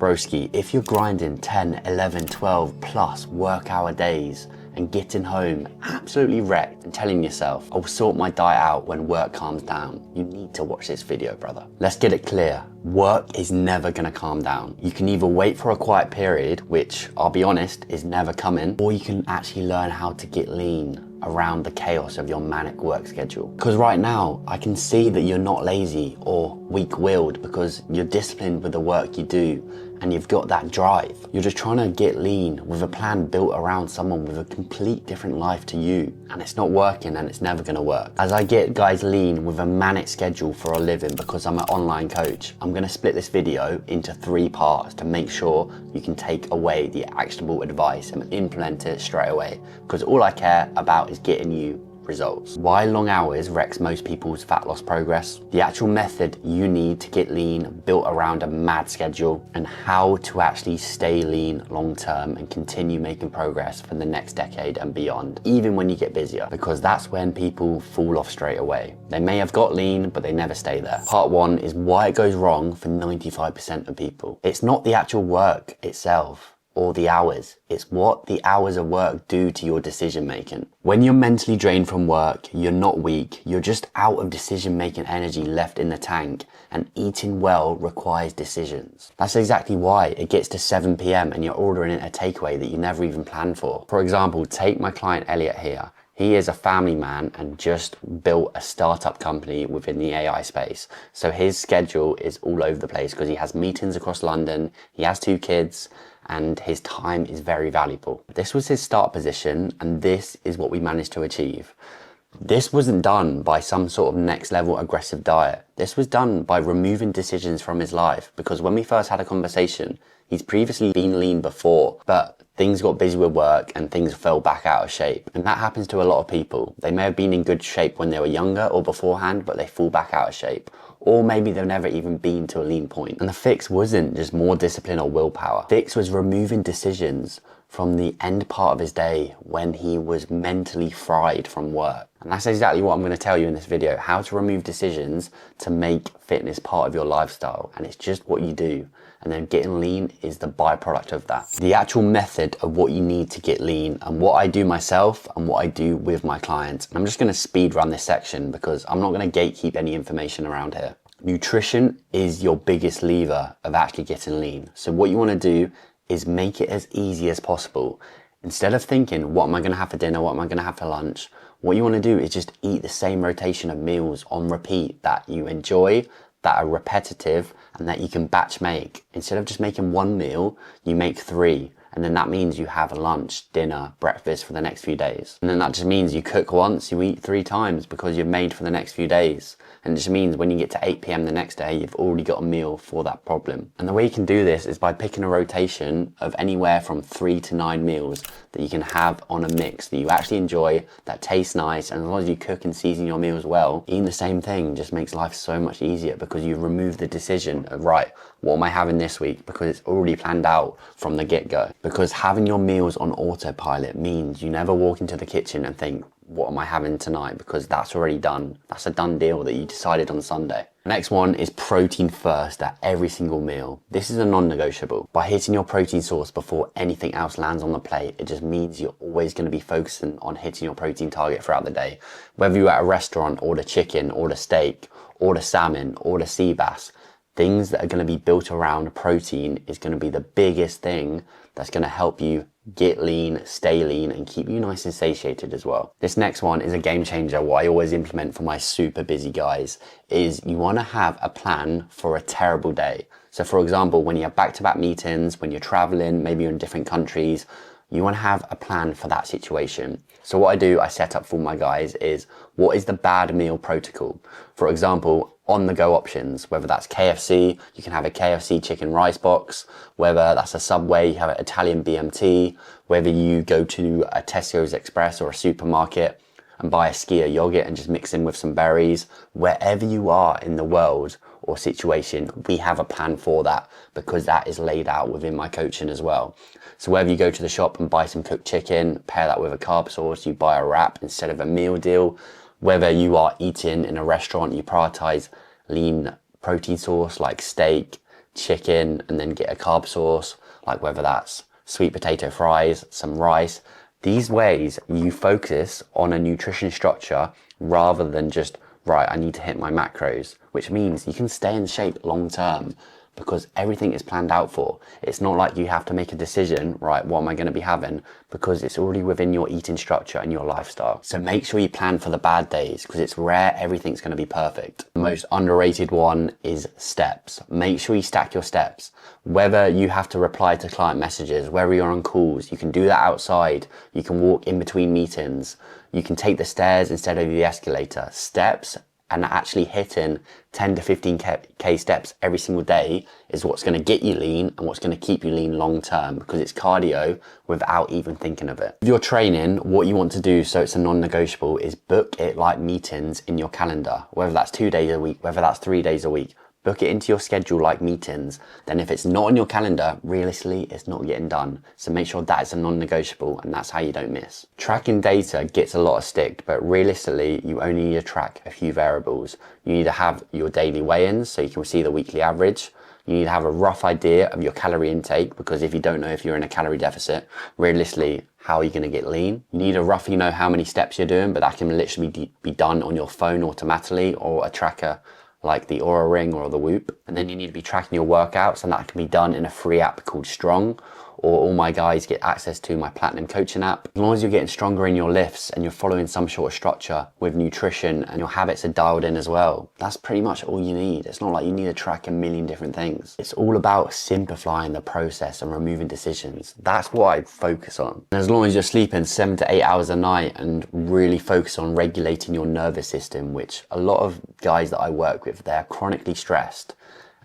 Broski, if you're grinding 10, 11, 12 plus work hour days and getting home absolutely wrecked and telling yourself, I'll sort my diet out when work calms down, you need to watch this video, brother. Let's get it clear. Work is never gonna calm down. You can either wait for a quiet period, which I'll be honest, is never coming, or you can actually learn how to get lean around the chaos of your manic work schedule. Because right now, I can see that you're not lazy or weak-willed because you're disciplined with the work you do and you've got that drive. You're just trying to get lean with a plan built around someone with a complete different life to you, and it's not working and it's never gonna work. As I get guys lean with a manic schedule for a living because I'm an online coach, I'm gonna split this video into 3 parts to make sure you can take away the actionable advice and implement it straight away, because all I care about is getting you results. Why long hours wrecks most people's fat loss progress, the actual method you need to get lean built around a mad schedule, and how to actually stay lean long term and continue making progress for the next decade and beyond, even when you get busier, because that's when people fall off straight away. They may have got lean, but they never stay there. Part 1 is why it goes wrong for 95% of people. It's not the actual work itself or the hours, it's what the hours of work do to your decision making. When you're mentally drained from work, you're not weak, you're just out of decision making energy left in the tank, and eating well requires decisions. That's exactly why it gets to 7 PM and you're ordering a takeaway that you never even planned for. For example, take my client Elliot here. He is a family man and just built a startup company within the AI space. So his schedule is all over the place because he has meetings across London, he has 2 kids, and his time is very valuable. This was his start position, and this is what we managed to achieve. This wasn't done by some sort of next level aggressive diet. This was done by removing decisions from his life, because when we first had a conversation, he's previously been lean before, but things got busy with work and things fell back out of shape. And that happens to a lot of people. They may have been in good shape when they were younger or beforehand, but they fall back out of shape. Or maybe they've never even been to a lean point. And the fix wasn't just more discipline or willpower. The fix was removing decisions from the end part of his day when he was mentally fried from work. And that's exactly what I'm going to tell you in this video, how to remove decisions to make fitness part of your lifestyle. And it's just what you do. And then getting lean is the byproduct of that. The actual method of what you need to get lean and what I do myself and what I do with my clients. And I'm just going to speed run this section because I'm not going to gatekeep any information around here. Nutrition is your biggest lever of actually getting lean. So what you want to do is make it as easy as possible. Instead of thinking, what am I going to have for dinner? What am I going to have for lunch? What you want to do is just eat the same rotation of meals on repeat that you enjoy, that are repetitive, and that you can batch make. Instead of just making 1 meal, you make 3. And then that means you have a lunch, dinner, breakfast for the next few days. And then that just means you cook once, you eat 3 times because you've made for the next few days. And it just means when you get to 8 PM the next day, you've already got a meal for that problem. And the way you can do this is by picking a rotation of anywhere from 3 to 9 meals that you can have on a mix that you actually enjoy, that tastes nice, and as long as you cook and season your meals well, eating the same thing just makes life so much easier because you remove the decision of, right, what am I having this week? Because it's already planned out from the get-go. Because having your meals on autopilot means you never walk into the kitchen and think, what am I having tonight? Because that's already done. That's a done deal that you decided on Sunday. The next one is protein first at every single meal. This is a non-negotiable. By hitting your protein source before anything else lands on the plate, it just means you're always going to be focusing on hitting your protein target throughout the day. Whether you're at a restaurant, order chicken, order steak, order salmon, order sea bass, things that are going to be built around protein is going to be the biggest thing that's going to help you get lean, stay lean, and keep you nice and satiated as well. This next one is a game changer. What I always implement for my super busy guys is you want to have a plan for a terrible day. So for example, when you have back-to-back meetings, when you're traveling, maybe you're in different countries, you want to have a plan for that situation. So what I do, I set up for my guys is, what is the bad meal protocol? For example, on-the-go options, whether that's KFC, you can have a KFC chicken rice box, whether that's a Subway, you have an Italian BMT, whether you go to a Tesco's Express or a supermarket and buy a Skyr yogurt and just mix in with some berries. Wherever you are in the world or situation, we have a plan for that because that is laid out within my coaching as well. So whether you go to the shop and buy some cooked chicken, pair that with a carb sauce, you buy a wrap instead of a meal deal. Whether you are eating in a restaurant, you prioritize lean protein source like steak, chicken and then get a carb source, like whether that's sweet potato fries, some rice. These ways you focus on a nutrition structure rather than just, right, I need to hit my macros, which means you can stay in shape long term because everything is planned out for. It's not like you have to make a decision, right, what am I going to be having? Because it's already within your eating structure and your lifestyle. So make sure you plan for the bad days because it's rare everything's going to be perfect. The most underrated one is steps. Make sure you stack your steps. Whether you have to reply to client messages, whether you're on calls, you can do that outside. You can walk in between meetings. You can take the stairs instead of the escalator. Steps and actually hitting 10 to 15k steps every single day is what's going to get you lean and what's going to keep you lean long term, because it's cardio without even thinking of it. If you're training, what you want to do so it's a non-negotiable is book it like meetings in your calendar, whether that's 2 days a week, whether that's 3 days a week. Book it into your schedule like meetings. Then if it's not on your calendar, realistically, it's not getting done. So make sure that is a non-negotiable and that's how you don't miss. Tracking data gets a lot of stick, but realistically, you only need to track a few variables. You need to have your daily weigh-ins so you can see the weekly average. You need to have a rough idea of your calorie intake, because if you don't know if you're in a calorie deficit, realistically, how are you going to get lean? You need to roughly know how many steps you're doing, but that can literally be done on your phone automatically or a tracker like the Aura Ring or the Whoop. And then you need to be tracking your workouts, and that can be done in a free app called Strong, or all my guys get access to my Platinum Coaching app. As long as you're getting stronger in your lifts and you're following some sort of structure with nutrition and your habits are dialed in as well, that's pretty much all you need. It's not like you need to track a million different things. It's all about simplifying the process and removing decisions. That's what I focus on. And as long as you're sleeping 7 to 8 hours a night and really focus on regulating your nervous system, which a lot of guys that I work with, they're chronically stressed,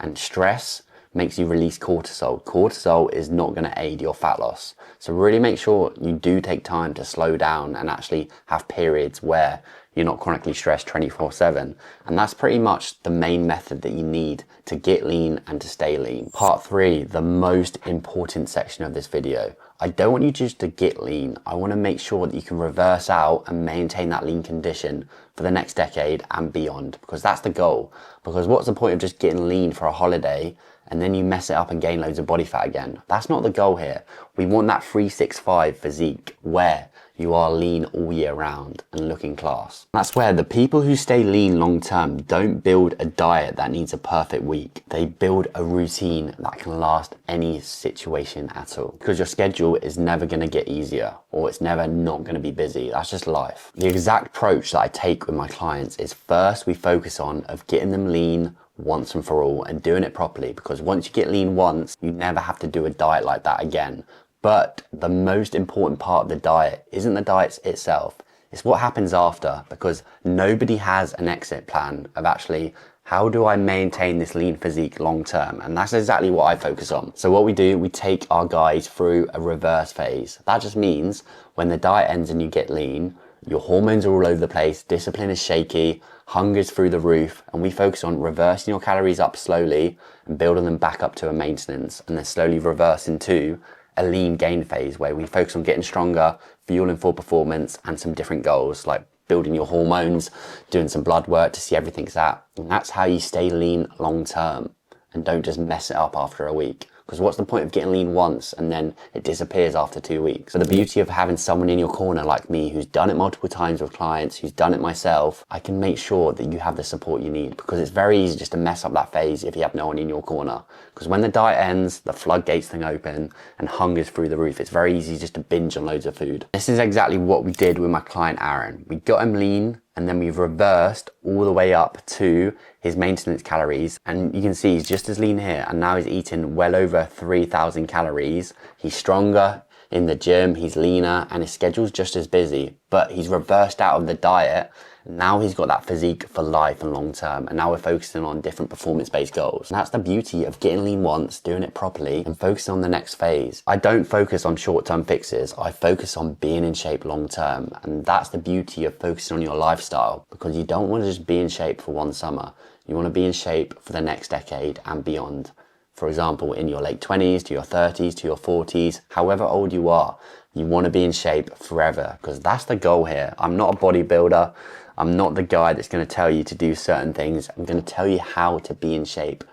and stress makes you release cortisol. Cortisol is not going to aid your fat loss. So really make sure you do take time to slow down and actually have periods where you're not chronically stressed 24/7. And that's pretty much the main method that you need to get lean and to stay lean. Part 3, the most important section of this video. I don't want you just to get lean. I want to make sure that you can reverse out and maintain that lean condition for the next decade and beyond, because that's the goal. Because what's the point of just getting lean for a holiday and then you mess it up and gain loads of body fat again? That's not the goal here. We want that 365 physique where you are lean all year round and looking class. That's where the people who stay lean long term don't build a diet that needs a perfect week. They build a routine that can last any situation at all, because your schedule is never going to get easier, or it's never not going to be busy. That's just life. The exact approach that I take with my clients is, first we focus on of getting them lean once and for all and doing it properly, because once you get lean once, you never have to do a diet like that again. But the most important part of the diet isn't the diet itself, it's what happens after, because nobody has an exit plan of actually, how do I maintain this lean physique long term? And that's exactly what I focus on. So what we do, we take our guys through a reverse phase. That just means when the diet ends and you get lean, your hormones are all over the place, discipline is shaky, hunger's through the roof, and we focus on reversing your calories up slowly and building them back up to a maintenance, and then slowly reverse into a lean gain phase where we focus on getting stronger, fueling for performance, and some different goals like building your hormones, doing some blood work to see everything's at. And that's how you stay lean long term and don't just mess it up after a week. Because what's the point of getting lean once and then it disappears after 2 weeks? So the beauty of having someone in your corner like me who's done it multiple times with clients, who's done it myself, I can make sure that you have the support you need, because it's very easy just to mess up that phase if you have no one in your corner. Because when the diet ends, the floodgates thing open and hunger's through the roof. It's very easy just to binge on loads of food. This is exactly what we did with my client Aaron. We got him lean, and then we've reversed all the way up to his maintenance calories. And you can see he's just as lean here, and now he's eating well over 3,000 calories. He's stronger in the gym, he's leaner, and his schedule's just as busy, but he's reversed out of the diet. Now he's got that physique for life and long term, and now we're focusing on different performance-based goals. And that's the beauty of getting lean once, doing it properly, and focusing on the next phase. I don't focus on short-term fixes, I focus on being in shape long term, and that's the beauty of focusing on your lifestyle, because you don't want to just be in shape for one summer. You want to be in shape for the next decade and beyond. For example, in your late 20s, to your 30s, to your 40s, however old you are, you want to be in shape forever, because that's the goal here. I'm not a bodybuilder. I'm not the guy that's going to tell you to do certain things. I'm going to tell you how to be in shape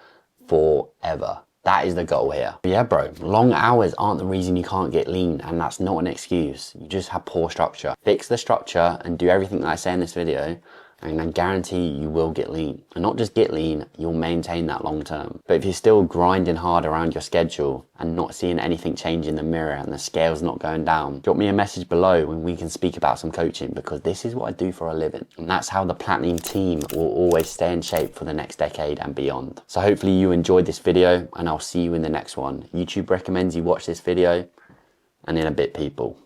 forever. That is the goal here. But yeah, bro, long hours aren't the reason you can't get lean, and that's not an excuse. You just have poor structure. Fix the structure and do everything that I say in this video, and I guarantee you will get lean. And not just get lean, you'll maintain that long term. But if you're still grinding hard around your schedule and not seeing anything change in the mirror and the scale's not going down, drop me a message below and we can speak about some coaching, because this is what I do for a living. And that's how the Platinum team will always stay in shape for the next decade and beyond. So hopefully you enjoyed this video, and I'll see you in the next one. YouTube recommends you watch this video, and in a bit, people.